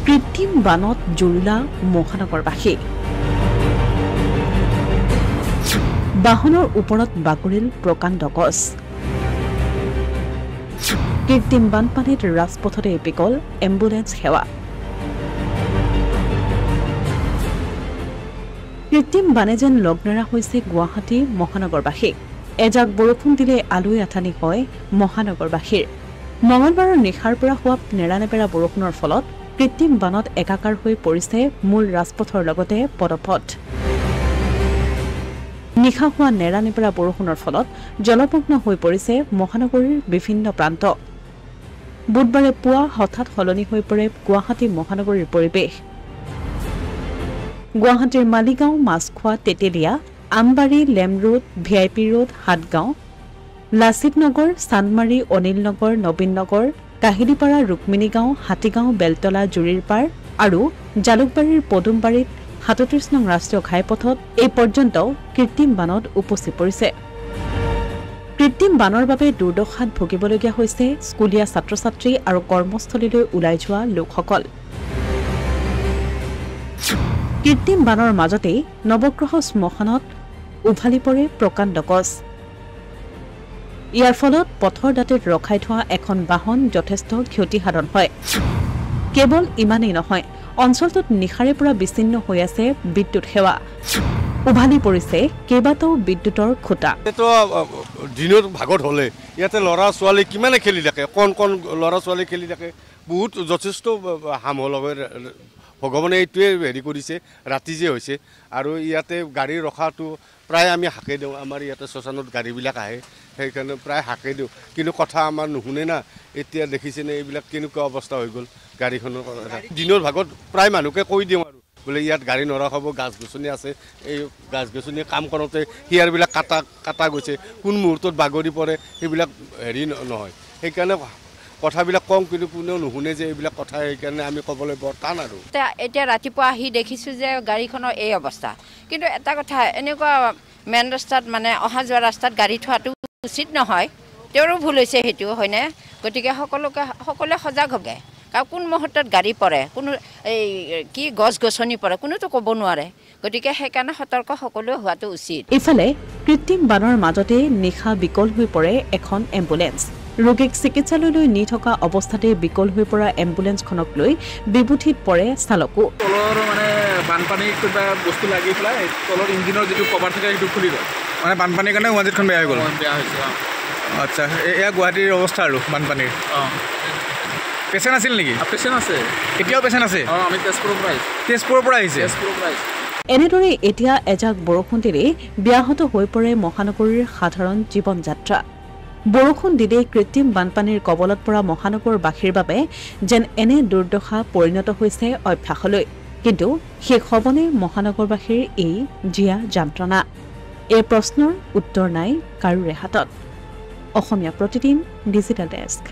কৃত্ৰিম বানত জুৰুলা মহানগৰবাসী বাহনৰ ওপৰত বাগৰিল প্ৰকাণ্ড গছ কৃত্ৰিম বানপানীত ৰাজপথতে বিকল এম্বুলেন্স সেৱা কৃত্ৰিম বানে যেন লগ্নেৰা হৈছে গুৱাহাটী মহানগৰবাসী এজাক বৰষুণ দিলে আলুই আঠানি হয় মহানগৰবাসীৰ মঙলবাৰৰ নিশাৰ পৰা হোৱা নেৰানেপেৰা বৰষুণৰ ফলত কৃত্ৰিম বানত একাকাৰ হৈ পৰিছে মূল ৰাজপথৰ লগতে পদপথ নিশা হোৱা নেৰানেপেৰা বৰষুণৰ ফলত জলমগ্ন হৈ পৰিছে মহানগৰীৰ বিভিন্ন প্ৰান্ত বুধবাৰে পুৱা হঠাৎ সলনি হৈ পৰে গুৱাহাটী মহানগৰীৰ পৰিৱেশ গুৱাহাটীৰ মালিগাঁও মাছখোৱা তেতেলিয়া আমবাৰী লেম road VIP road Hatgaon Lachit নগৰ চান্দমাৰী অনিল নগৰ নবীন নগৰ কাহিলীপাৰা ৰুক্মিণীগাঁও হাতীগাঁও বেলতলা জুৰিৰপাৰ আৰু জালুকবাৰীৰ পদুমবাৰীত ৩৭ নং ৰাষ্ট্ৰীয় ঘাইপথত এই পৰ্যন্ত কৃত্ৰিম বানত উপচি পৰিছে কৃত্ৰিম বানৰ বাবে দুৰ্দশাত ভুগিবলগীয়া হৈছে স্কুলীয়া ছাত্ৰ ছাত্ৰী আৰু কৰ্মস্থলীলৈ ওলাই যোৱা লোকসকল কৃত্ৰিম বানৰ মাজতেই নৱগ্ৰহ শ্মশানত উভালি পৰে প্ৰকাণ্ড গছ ইয়াৰ ফলত পথৰ দাঁতিত ৰখাই থোৱা এখন বাহন যথেষ্ট ক্ষতিসাধন হয় কেৱল ইমানেই নহয় অঞ্চলটোত নিশাৰে পৰা বিচ্ছিন্ন হৈ আছে বিদ্যুৎ সেৱা উভালি পৰিছে কেইবাটাও বিদ্যুতৰ খুঁটা দিনৰ ভাগত হ'লে ইয়াতে ল'ৰা ছোৱালী কিমানে খেলি থাকে কণ কণ ল'ৰা ছোৱালী খেলি থাকে বহুত যথেষ্ট হাম হ'ল ভগৱানে এইটোৱে হেৰি কৰিছে ৰাতি যে হৈছে আৰু ইয়াতে গাড়ী ৰখাটো প্ৰায় আমি হাকে দিওঁ আমাৰ ইয়াতে শ্মশানত গাড়ীবিলাক আহে সেইকাৰণে প্ৰায় হাকে দিওঁ কিন্তু কথা আমাৰ নুশুনে না এতিয়া দেখিছেনে এইবিলাক কেনেকুৱা অৱস্থা হৈ গ'ল গাড়ীখনৰ দিনৰ ভাগত প্ৰায় মানুহকে কৈ দিওঁ আৰু বোলে ইয়াত গাড়ী নৰখাব গাছ গছনি আছে এই গাছ গছনি কাম কৰোঁতে হিয়াৰবিলাক কাটা গৈছে কোন মুহূৰ্তত বাগৰি পৰে সেইবিলাক হেৰি নহয় সেইকাৰণে কথাবিলাক কম কিন্তু কোনেও নুশুনে যে এইবিলাক কথা সেইকাৰণে আমি ক'বলৈ বৰ টান আৰু এতিয়া ৰাতিপুৱা আহি দেখিছোঁ যে গাড়ীখনৰ এই অৱস্থা কিন্তু এটা কথা এনেকুৱা মেইন ৰাস্তাত মানে অহা যোৱা ৰাস্তাত গাড়ী থোৱাটো উচিত নহয় তেওঁৰো ভুল হৈছে সেইটো হয়নে গতিকে সকলোৱে সজাগ হ'ব কাৰণ কোন মুহূৰ্তত গাড়ী পৰে কোনো এই কি গছ গছনি পৰে কোনোতো ক'ব নোৱাৰে গতিকে সেইকাৰণে সতৰ্ক সকলোৱে হোৱাটো উচিত ইফালে কৃত্ৰিম বানৰ মাজতে নিশা বিকল হৈ পৰে এখন এম্বুলেন্স ৰোগীক চিকিৎসালয়লৈ নি থকা অৱস্থাতে বিকল হৈ পৰা এম্বুলেন্সখনক লৈ বিভূতিত পৰে চালকো তলৰ মানে বানপানী কিবা বস্তু লাগি পেলাই তলৰ ইঞ্জিনৰ যিটো কভাৰ থাকে সেইটো খুলি গ'ল মানে বানপানীৰ কাৰণে গুৱাহাটীখন বেয়া হৈ গ'ল বেয়া হৈছে আচ্ছা এয়া গুৱাহাটীৰ অৱস্থা আৰু বানপানীৰ পেচেণ্ট আছিল নেকি পেচেণ্ট আছে এতিয়াও পেচেণ্ট আছে আমি তেজপুৰৰ পৰা আহিছে এনেদৰে এতিয়া এজাক বৰষুণ দিলেই ব্যাহত হৈ পৰে মহানগৰীৰ সাধাৰণ জীৱন যাত্ৰা বৰষুণ দিলেই কৃত্ৰিম বানপানীৰ কবলত পৰা মহানগৰবাসীৰ বাবে যেন এনে দুৰ্দশা পৰিণত হৈছে অভ্যাসলৈ কিন্তু শেষ হ'বনে মহানগৰবাসীৰ এই জীয়া যন্ত্ৰণা এই প্ৰশ্নৰ উত্তৰ নাই কাৰোৰে হাতত অসমীয়া প্ৰতিদিন ডিজিটেল ডেস্ক